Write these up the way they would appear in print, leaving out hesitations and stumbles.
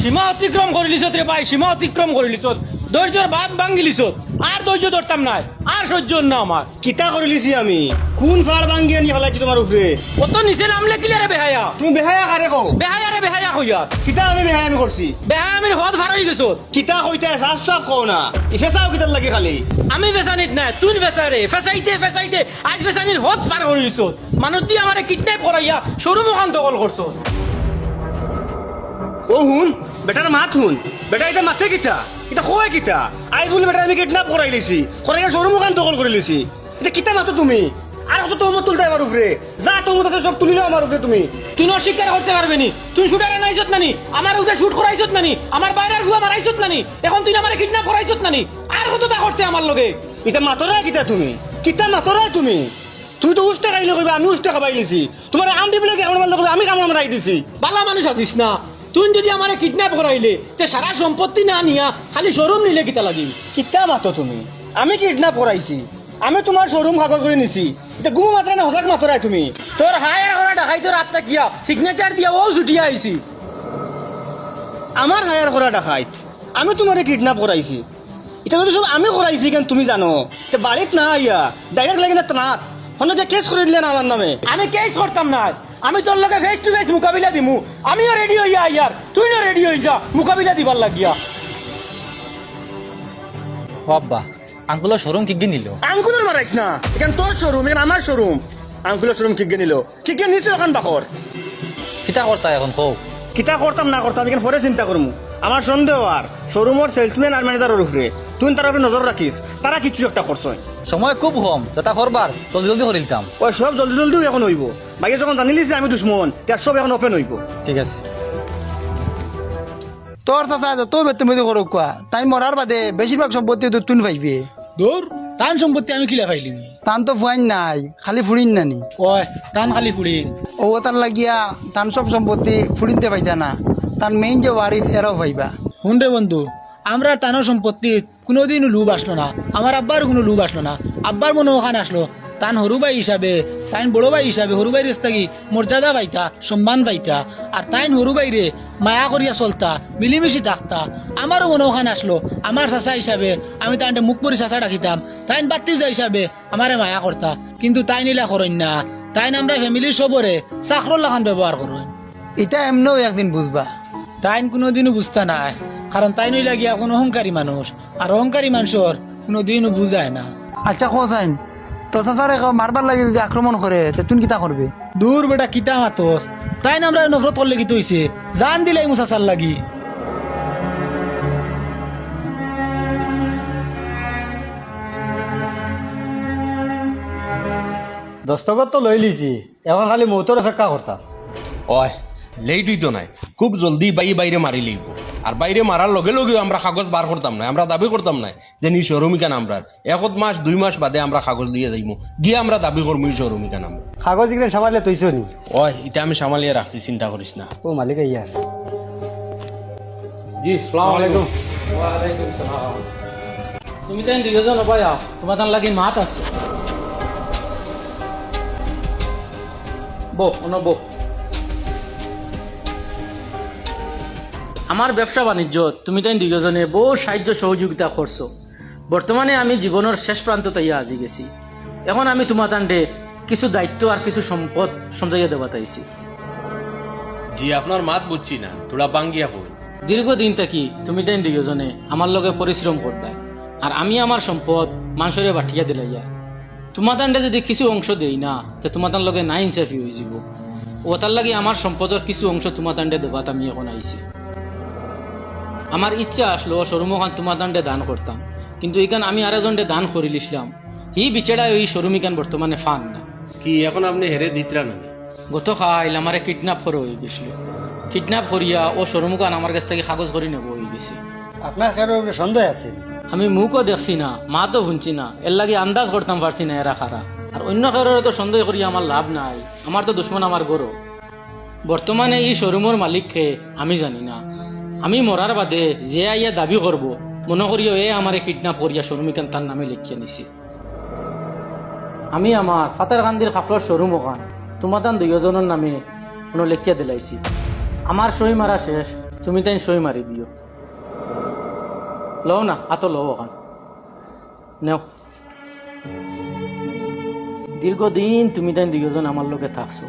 সীমা অতিক্রম করে লিছত রে ভাই, সীমা অতিক্রম করে লিছত, ধৈর্যর বাদ ভাঙ্গি লিছত, আর ধৈর্য ধরতাম না, আর সহ্য না আমার। কিতা করে লিছি আমি? কোন ফাড় ভাঙ্গি আনি ফেলাইছি তোমার উপরে? অত নিচে নামলে কিলে রে বেহায়া, তুমি বেহায়া কারে কও? বেহায়া রে বেহায়া হইয়া, কিতা আমি বেহায়া আমি করছি? বেহায়া আমি হদ ভার হয়ে গেছত। কিতা কইতে সাফ সাফ কও না, ইফেসাও কিতার লাগি খালি। আমি বেসানিত নাই, তুই বেসারে, ফেসাইতে ফেসাইতে আজ বেসানির হদ পার করে লিছত। মানুষ দিয়ে আমারে কিডন্যাপ করাইয়া শোরুম ওখান দখল করছো। ও হুন বেটার মাত হুন, বেটা এটা মাথে কিতা, এটা কয় কিতা? আইজ বলে বেটা আমি কিডন্যাপ করাই লিছি, করাইয়া শোরুম ওখান দখল করে লিছি। এটা কিতা মাতো তুমি? আর কত তোমত তুলতে আমার উপরে, যা তোমত আছে সব তুলিলে আমার উপরে তুমি। তুই অস্বীকার করতে পারবি নি, তুই শুটারে নাইছত নানি, আমার উঠে শুট করাইছত নানি, আমার বাইরের গুয়া মারাইছত নানি, এখন তুই আমারে কিডন্যাপ করাইছত নানি, আর কতটা করতে আমার লগে। এটা মাতরা কিতা তুমি? কিতা মাতরা তুমি? তুমি তো উস্তে খাইলে কইবা, আমি উস্তে খাবাই লিছি। তোমার আম দিবলে কেমন মারলে কইবা, আমি কামড় মারাই দিছি। বালা মানুষ আছিস না, তুই যদি আমারে কিডন্যাপ করাইলে তে সারা সম্পত্তি না নিয়া খালি শোরুম নিলে কিতা লাগি? কিতা মাতো তুমি? আমি কিডন্যাপ করাইছি, আমি তোমার শোরুম কাগজ করে নিছি। এটা গুমো মাত্রা না হজাক মাতরাই তুমি? তোর হায়ার করা ঢাকাই তোর আত্মা কিয়া সিগনেচার দিয়া ও জুটিয়া আইছি। আমার হায়ার করা ডাকাইত, আমি তোমারে কিডন্যাপ করাইছি। এটা যদি সব আমি করাইছি কেন তুমি জানো? তে বাড়িত না আইয়া ডাইরেক্ট লাগে না তানাত হনকে কেস করে দিলেন আমার নামে। আমি কেস করতাম না, আমি তোর লগে ফেস টু ফেস মোকাবিলা দিমু। আমিও রেডি হইয়া আইয়ার, তুই না রেডি হই যা মোকাবিলা দিবার লাগিয়া। বাবা আঙ্কুলের শোরুম কি নিল? আঙ্কুলের মারাইছ না, এখান তোর শোরুম, এখান আমার শোরুম। আঙ্কুলের শোরুম কিকে নিল, কিকে নিছে ওখান বাকর। কিতা করতা এখন কও? কিতা করতাম না করতাম এখান পরে চিন্তা করমু। আমার সন্দেহ আর শোরুমের সেলসম্যান আর ম্যানেজারের উপরে, তুই তার উপরে নজর রাখিস, তারা কিছু একটা করছ। সময় খুব কম, যেটা করবার জলদি জলদি করে দিতাম। ওই সব জলদি জলদিও এখন হইব। বাইরে যখন জানিলিস যে আমি দুশ্মন, তার সব এখন ওপেন হইব। ঠিক আছে। তোর চাচা তোর বেতন করো কোয়া, তাই মরার বাদে বেশিরভাগ সম্পত্তি তো তুন পাইবে। দূর তান সম্পত্তি আমি কিলা পাইলিম? তান তো ফুয়াইন নাই, খালি ফুড়িন নানি। ওই তান খালি পুড়ি ও তার লাগিয়া তান সব সম্পত্তি ফুড়িনতে পাইতা না, তার মেইন যে ওয়ারিস এরাও পাইবা। হুন রে বন্ধু, আমরা তানোর সম্পত্তি কোনোদিনও লুব আসলো না, আমার আব্বার কোনো লুব আসলো না। আব্বার মনে ওখানে আসলো তান হরু ভাই হিসাবে, তাইন বড় ভাই হিসাবে হরু ভাই রেস্তাগি মর্যাদা পাইতা, সম্মান পাইতা। আর তাইন হরু ভাইরে মায়া করিয়া চলতা, মিলিমিশি থাকতা। আমারও মনে ওখানে আসলো আমার চাচা হিসাবে, আমি তাইনটা মুখ পরি চাচা ডাকিতাম, তাইন বাত্তিজা হিসাবে আমারে মায়া করতা। কিন্তু তাই নিলা করেন না, তাইন আমরা ফ্যামিলির সবরে চাকর লাখান ব্যবহার করেন। এটা এমনও একদিন বুঝবা। তাইন কোনোদিনও বুঝতা নাই, কারণ তাই নই লাগিয়া এখন অহংকারী মানুষ, আর অহংকারী মানুষের কোনোদিনও বুঝায় না। আচ্ছা কোসাইন, তোর চাচারে মারবার লাগে যদি আক্রমণ করে তুই কিতা করবে? দূর বেটা কিতা মাতস, তাই না আমরা নফরত করলে কি তৈছে, জান দিলাই মুসাসার লাগি। দস্তখত তো লই লিছি, এখন খালি মৌতর অপেক্ষা করতাম। ওই লেট হইতো নাই, খুব জলদি বাইরে মারি লইব। আর বাইরে মারার লগে লগে আমরা কাগজ বার করতাম না, আমরা দাবি করতাম না যে নি শোরুমিকান আমরার। 1 মাস 2 মাস বাদে আমরা কাগজ দিয়ে যাইব, গিয়ে আমরা দাবি করবো শোরুমিকান আমরা। কাগজ এগুলো সামালে তৈছ নি? ওই এটা আমি সামালিয়ে রাখছি, চিন্তা করিস না। ও মালিক ইয়ার। জি সালাম আলাইকুম। তুমি তাই দুইজন পায়া, তোমার তার লাগি মাত আছে। বো অন বো। আমার ব্যবসা বাণিজ্য তুমি তাই দুইজনে বহু সাহায্য সহযোগিতা করছো। বর্তমানে আমি জীবনের শেষ প্রান্ত তাইয়া আজি গেছি। এখন আমি তোমার তান্ডে কিছু দায়িত্ব আর কিছু সম্পদ সমঝাইয়া দেওয়া তাইছি। জি আপনার মাত বুঝছি না, তোরা বাঙ্গিয়া কই। দীর্ঘদিন থাকি তুমি তাই দুইজনে আমার লগে পরিশ্রম করবে, আর আমি আমার সম্পদ মানুষের বাটিয়া দিলাইয়া। তোমার তান্ডে যদি কিছু অংশ দেই না, তো তোমার তার লগে না ইনসাফি হয়ে যাব। ও তার লাগে আমার সম্পদের কিছু অংশ তোমার তান্ডে দেবাত আমি এখন আইছি। আমার ইচ্ছা আসলো শোরুম খান তোমার দান্ডে দান করতাম, কিন্তু এখান আমি আরেকজনডে দান করিলিছিলাম। হি বিচেড়া ওই শোরুম ইখান বর্তমানে ফান না। কি এখন আপনি হেরে দিতরা না? গত খাইল আমারে কিডন্যাপ করে হয়ে গেছিল। কিডন্যাপ করিয়া ও শোরুম খান আমার কাছ থেকে কাগজ করে নেব হয়ে গেছে। আপনার কারোর উপরে সন্দেহ আছে? আমি মুখও দেখছি না, মা তো শুনছি না, এর লাগে আন্দাজ করতাম পারছি না এরা খারা। আর অন্য কারোর তো সন্দেহ করিয়া আমার লাভ নাই, আমার তো দুশ্মন আমার গরো। বর্তমানে এই শোরুমের মালিককে আমি জানি না। আমি মরার বাদে যে আইয়া দাবি করব, মনে করিও এ আমারে কিডন্যাপ করিয়া শোরুমিকান তার নামে লিখিয়া নিছি। আমি আমার ফাতারকান্দির খাফলর শোরুম ওখান তোমার দুইজনের নামে কোনো লেখিয়া দিলাইছি। আমার সই মারা শেষ, তুমি তাই সই মারি দিও। লও না, আতো লও ওখান নেও। দীর্ঘদিন তুমি তাই দুজন আমার লোকে থাকছো,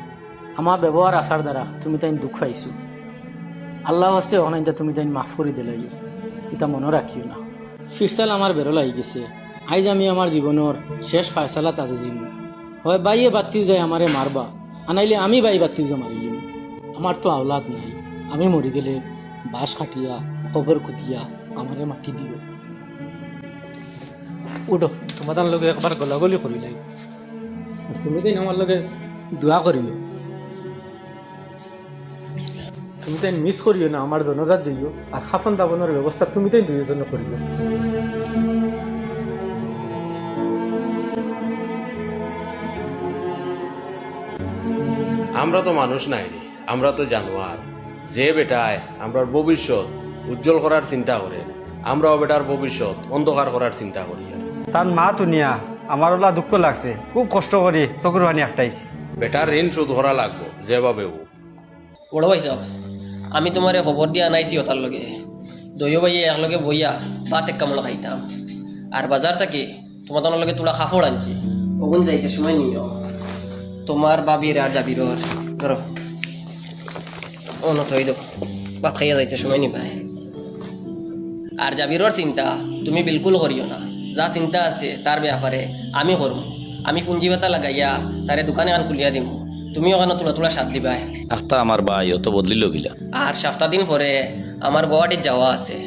আমার ব্যবহার আসার দ্বারা তুমি তাই দুঃখ পাইছো। আল্লাহ হস্তে ওখানে তুমি তাই মাফ করে দিলাই, এটা মনে রাখিও না। ফিরসাল আমার বেরো লাগি গেছে, আইজ আমি আমার জীবনের শেষ ফায়সালাত আজি জিম। হয় বাইয়ে বাতিও যায় আমারে মারবা, আনাইলে আমি বাই বাতিও যা মারিলিম। আমার তো আওলাদ নাই, আমি মরি গেলে বাঁশ খাটিয়া খবর খুঁটিয়া আমারে মাটি দিও। উঠো, তোমাদের লগে একবার গলাগলি করি লাই, তুমি তাই আমার লগে দোয়া করিও। তুমি তাই মিস করিও না, আমার জনজাত দিও। আর খাফন দাবনের ব্যবস্থা তুমি তাই দুইজন করিও। আমরা তো মানুষ নাই রে, আমরা তো জানোয়ার। যে বেটায় আমরার ভবিষ্যৎ উজ্জ্বল করার চিন্তা করে, আমরাও বেটার ভবিষ্যৎ অন্ধকার করার চিন্তা করি। তার মা তুনিয়া আমার ওলা দুঃখ লাগছে, খুব কষ্ট করি চকুর পানি একটাইছি। বেটার ঋণ শোধ করা লাগবো যেভাবে হোক। বড় ভাই সাহেব, আমি তোমারে খবর দিয়া আনাইছি ওটার লগে দইও ভাই একলগে বইয়া ভাত এক কামড় খাইতাম। আর বাজার থেকে তোমাদের লগে তোলা কাপড় আনছি, ওগুন যাইতে সময় নিও। তোমার বাবির আর জাবিরর ধরো অনত হই দো, ভাত খাইয়া যাইতে সময় নিবাই। আর জাবিরর চিন্তা তুমি বিলকুল করিও না, যা চিন্তা আছে তার ব্যাপারে আমি করব। আমি পুঁজি ভাতা লাগাইয়া তারে দোকানে আন খুলিয়া দিব, তুমি ওখানে তোলা তোলা সাপ দিবাই। আখতা আমার ভাই অত বদলিল গিলা। আর সপ্তাহ দিন পরে আমার গুয়াহাটিত যাওয়া আছে,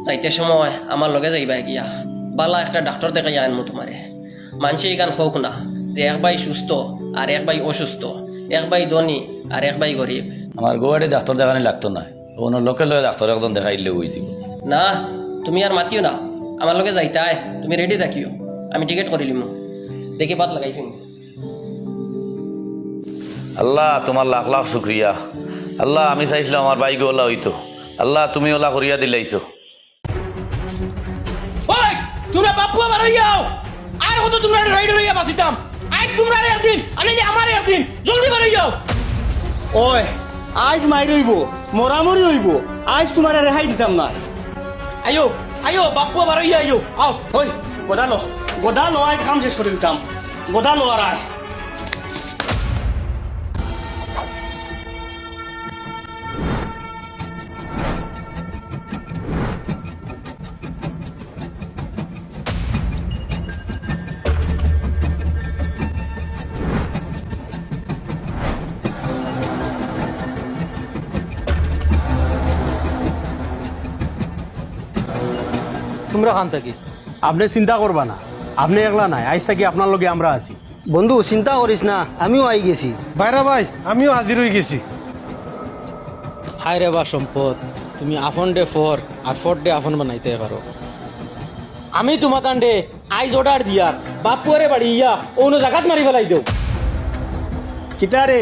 যাইতে সময় আমার লগে যাইবা গিয়া বালা একটা ডাক্তার দেখাই আনমু তোমারে। মানুষে এখান হোক না যে এক ভাই সুস্থ আর এক ভাই অসুস্থ, এক ভাই ধনী আর এক ভাই গরিব। আমার গোয়াড়ি ডাক্তার দেখানি লাগতো না, অন্য লোকে লয়ে ডাক্তার একজন দেখাইলে ওই দিব। না তুমি আর মাতিও না, আমার লগে যাইতাই, তুমি রেডি থাকিও, আমি টিকিট করিলিম। দেখি বাত লাগাইছি। আল্লাহ তোমার লাখ লাখ শুক্রিয়া। আল্লাহ আমি চাইছিলাম আমার বাইকে ওলা হইতো, আল্লাহ তুমি ওলা করিয়া দিলাইছো। ওই তোমরা বাপু আবার হইয়াও, আর কত তোমরা রাইড হইয়া বাসিতাম। আজ তোমরা একদিন আনিলে আমার একদিন, জলদি বার হইয়াও। ওই আজ মাইর হইব, মরামরি হইব, আজ তোমার রেহাই দিতাম না। আইও আইও বাপু আবার হইয়া আইও, আও। ওই গোদা লো আজ কাম শেষ করে দিতাম। গোদা লো আর আয়। তোমরা খান থাকি, আপনি চিন্তা করবা না, আপনি একলা নাই, আজ থাকি আপনার লগে আমরা আছি। বন্ধু চিন্তা করিস না, আমিও আই গেছি। বাইরা ভাই আমিও হাজির হয়ে গেছি। হায় রে বা সম্পদ, তুমি আফন ডে ফর আর ফর ডে আফন বানাইতে পারো। আমি তোমার তান্ডে আইজ অর্ডার দিয়ার বাপুয়ারে বাড়ি ইয়া অন্য জায়গাত মারি ফেলাই দেও। কিতা রে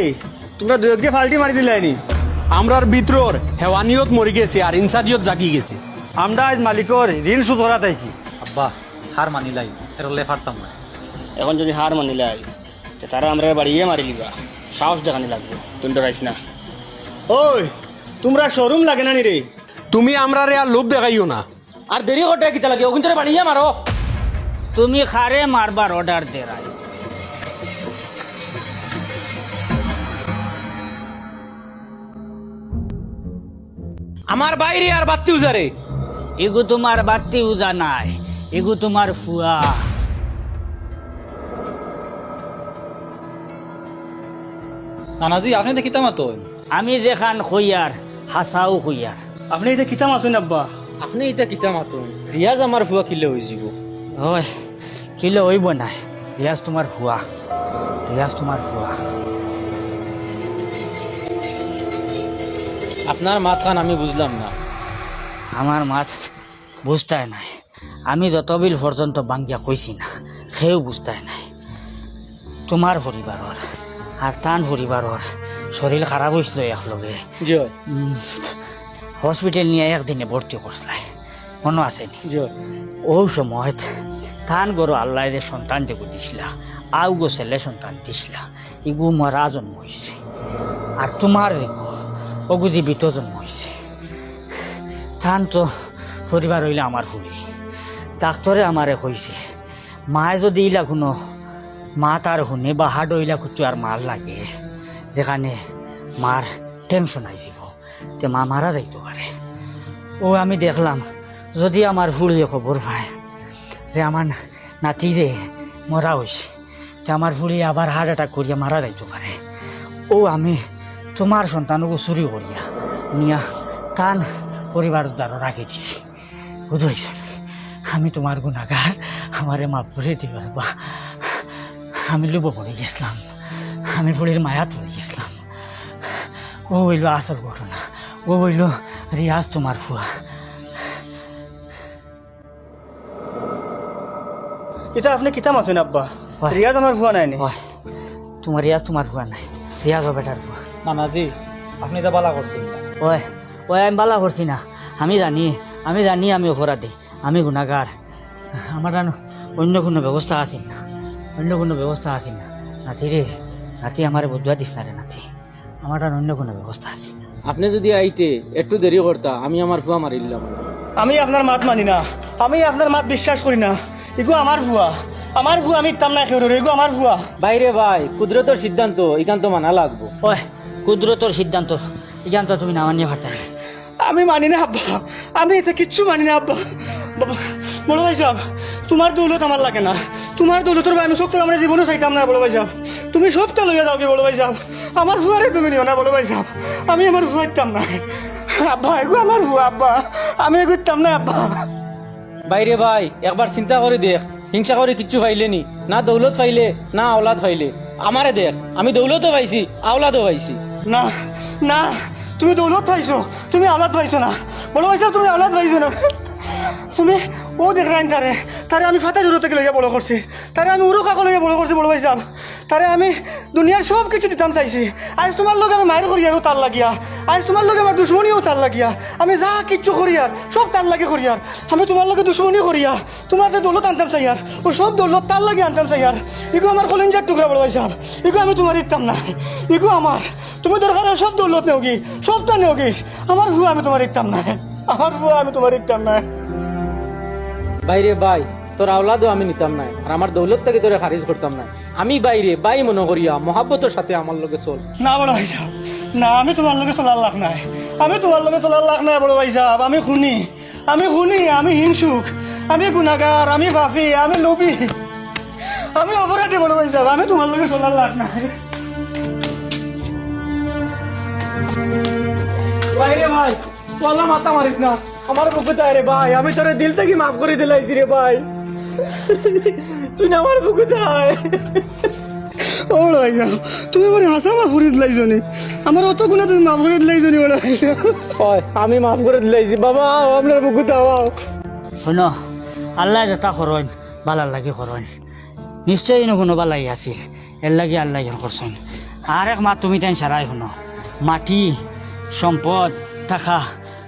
তোমরা দুয়োকে ফাল্টি মারি দিলাইনি। আমরার ভিতর হেওয়ানিয়ত মরি গেছে আর ইনসাদিয়ত জাগি গেছে। আমরা আজ মালিকর ঋণ শোধ করা তাইছি। আব্বা হার মানিলাই, এরলে ফারতাম না। এখন যদি হার মানিলে তারা আমরা বাড়িয়ে মারি লিবা, সাহস দেখানি লাগবে। তুমি ডরাইস না। ওই তোমরা শোরুম লাগে না নি রে? তুমি আমরারে আর লোভ দেখাইও না। আর দেরি হটে কিতা লাগে, ওখান থেকে বাড়ি ইয়া মারো। তুমি খারে মারবার অর্ডার দে রাই। আমার বাইরে আর বাত্তি উজারে। এগু তোমার বাড়তি উজা নাই, এগু তোমার ফুয়া। নানাজি আপনি দেখিতাম তো আমি যেখান হইয়ার হাসাও হইয়ার। আপনি এটা কিতা মাতুন আব্বা? আপনি এটা কিতা মাতুন? রিয়াজ আমার ফুয়া কিলে হয়ে যাব। হয় কিলো হইব নাই, রিয়াজ তোমার ফুয়া, রিয়াজ তোমার ফুয়া। আপনার মাত খান আমি বুঝলাম না। আমার মাছ বুঝতাই নাই, আমি যত বিল পর্যন্ত বাঙ্গিয়া কইছি না সেও বুঝতাই নাই। তোমার পরিবারর আর তান পরিবারর শরীর খারাপ হয়েছিল একলগে, জয় হসপিটাল নিয়ে একদিনে ভর্তি করছিলাই, মনে আছেনি? জয় ওই সময় তান গরু আল্লাহ যে সন্তান যে দিছিলা, আউ গো ছেলে সন্তান দিছিলা, ইগু মরা জন্ম হয়েছে। আর তোমার যে অগু জীবিত জন্ম হয়েছে। থান তো পরিবার হইলে আমার হুবি ডাক্তরে আমারে কইছে মায়ে যদি ইলা কোনো মা তার শুনে বা হাড হইলা কুচু আর মার লাগে যেখানে মার টেনশন আইসিব তে মা মারা যাইতে পারে ও আমি দেখলাম যদি আমার ভুলে খবর পায় যে আমার নাতিরে মরা হয়েছে তে আমার ভুলে আবার হার্ট অ্যাটাক করিয়া মারা যাইতে পারে ও আমি তোমার সন্তানকে চুরি করিয়া নিয়া তান পরিবার দ্বারা রাখি দিছি বুঝাইছ আমি তোমার গুণাগার আমারে মাফ করে দিবা বা আমি লুব পড়ে গেছিলাম আমি ফুলের মায়াত পড়ে গেছিলাম ও হইল আসল ঘটনা ও হইল রিয়াজ তোমার ফুয়া এটা আপনি কিতা মাথুন আব্বা হয়। রিয়াজ আমার ভুয়া নাই নি হয় তোমার রিয়াজ তোমার ফুয়া নাই রিয়াজ ও বেটার ফুয়া নানাজি আপনি তো বালা করছেন ওই ওই আমি বালা করছি না আমি জানি আমি অপরাধী আমি গুণাগার আমার আর অন্য কোনো ব্যবস্থা আছে না নাতি রে নাতি আমার বুঝা দিস না রে নাতি আমার আর অন্য কোনো ব্যবস্থা আছে না আপনি যদি আইতে একটু দেরি করতা আমি আমার ফুয়া মারিলাম আমি আপনার মাত মানি না আমি আপনার মাত বিশ্বাস করি না এগো আমার ভুয়া আমি ইতাম না খেয়ে এগো আমার ভুয়া বাইরে ভাই কুদরতের সিদ্ধান্ত এখান তো মানা লাগবো ওই কুদরতর সিদ্ধান্ত এখান তো তুমি না মানিয়ে পারতে না আমি মানি না আব্বা আমি এটা কিচ্ছু মানি না আব্বা বাবা বড় ভাই সাহেব তোমার দৌলত আমার লাগে না তোমার দৌলতের ভাই আমি সব আমরা জীবনও চাইতাম না বড় ভাই সাহেব তুমি সবটা লইয়া যাও কি বড় ভাই সাহেব আমার ভুয়ারে তুমি নিও না বড় ভাই সাহেব আমি আমার ভুয়া ইতাম না আব্বা এগো আমার ভুয়া আব্বা আমি এগো ইতাম না আব্বা বাইরে ভাই একবার চিন্তা করে দেখ হিংসা করে কিচ্ছু পাইলেনি না দৌলত পাইলে না আওলাদ পাইলে আমারে দেখ আমি দৌলতও পাইছি আওলাদও পাইছি না না তুমি দৌলত পাইছো তুমি আওলাদ পাইছো না বড় ভাই সাহেব তুমি আওলাদ পাইছো না তুমি ও দেখলেন তারে আমি ফাটা জোর থেকে লইয়া বড় করছি তারে আমি উড়ো কাকো লইয়া বড় করছি বড় ভাই সাহেব তারে আমি দুনিয়ার সব কিছু দিতাম চাইছি আজ তোমার লগে আমি মায়ের করি আরও তার লাগিয়া আজ তোমার লগে আমার দুশ্মনীও তার লাগিয়া আমি যা কিচ্ছু করি আর সব তার লাগে করি আর আমি তোমার লগে দুশ্মনী করি আর তোমার যে দৌলত আনতাম চাই আর ও সব দৌলত তার লাগে আনতাম চাই আর এগো আমার কলিঞ্জার টুকরা বড় ভাই সাহেব এগো আমি তোমার ইতাম না এগো আমার তুমি দরকার হয় সব দৌলত নেওগি সবটা নেওগি আমার ভুয়া আমি তোমার ইতাম না আমার ভুয়া আমি তোমার ইতাম না বাইরে ভাই তোর আওলাদও আমি নিতাম না আর আমার দৌলত থেকে তোরে খারিজ করতাম না আমি বাইরে বাই মনে করিয়া মহাব্বতের সাথে আমার লগে চল না বড় ভাই সাহেব না আমি তোমার লগে চলার লাগ নাই আমি তোমার লগে চলার লাগ নাই বড় ভাই সাহেব আমি শুনি আমি হিংসুক আমি গুনাগার আমি ভাফি আমি লোভী আমি অপরাধী বড় ভাই সাহেব আমি তোমার লগে চলার লাগ নাই বাইরে ভাই তোলা মাথা মারিস না আমার বুকে তাই রে ভাই আমি তোরে দিল থেকে মাফ করে দিলাইছি রে ভাই তুই না আমার বুকে তাই ও ভাই যাও তুমি আমার হাসা মাফ করে দিলাইছো নি আমার অত গুণা তুমি মাফ করে দিলাইছো নি বড় ভাই হয় আমি মাফ করে দিলাইছি বাবা আপনার বুকে দাও শুন আল্লাহ যেটা করেন বালার লাগে করেন নিশ্চয়ই কোনো বালাই আছিল এর লাগে আল্লাহ করছেন আর এক মাত তুমি তাই সারাই শুনো মাটি সম্পদ টাকা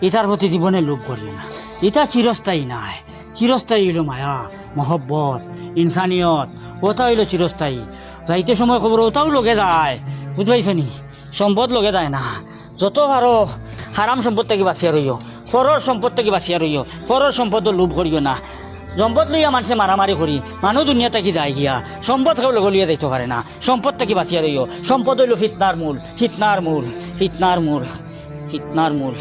এটার প্রতি জীবনে লোভ করিও না এটা চিরস্থায়ী নাই চিরস্থায়ী হইল মায়া মহব্বত ইনসানিয়ত ওটা হইল চিরস্থায়ী যাইতে সময় খবর ওটাও লগে যায় বুঝবাইছ নি সম্পদ লগে যায় না যত পারো হারাম সম্পদ থেকে বাঁচিয়া রইও পরর সম্পদ থেকে বাঁচিয়া রইও পরর সম্পদ লোভ করিও না সম্পদ লইয়া মানুষে মারামারি করি মানুষ দুনিয়া থেকে যায় গিয়া সম্পদ কেউ লগে লিয়া যাইতে পারে না সম্পদ থেকে বাঁচিয়া রইও সম্পদ হইল ফিতনার মূল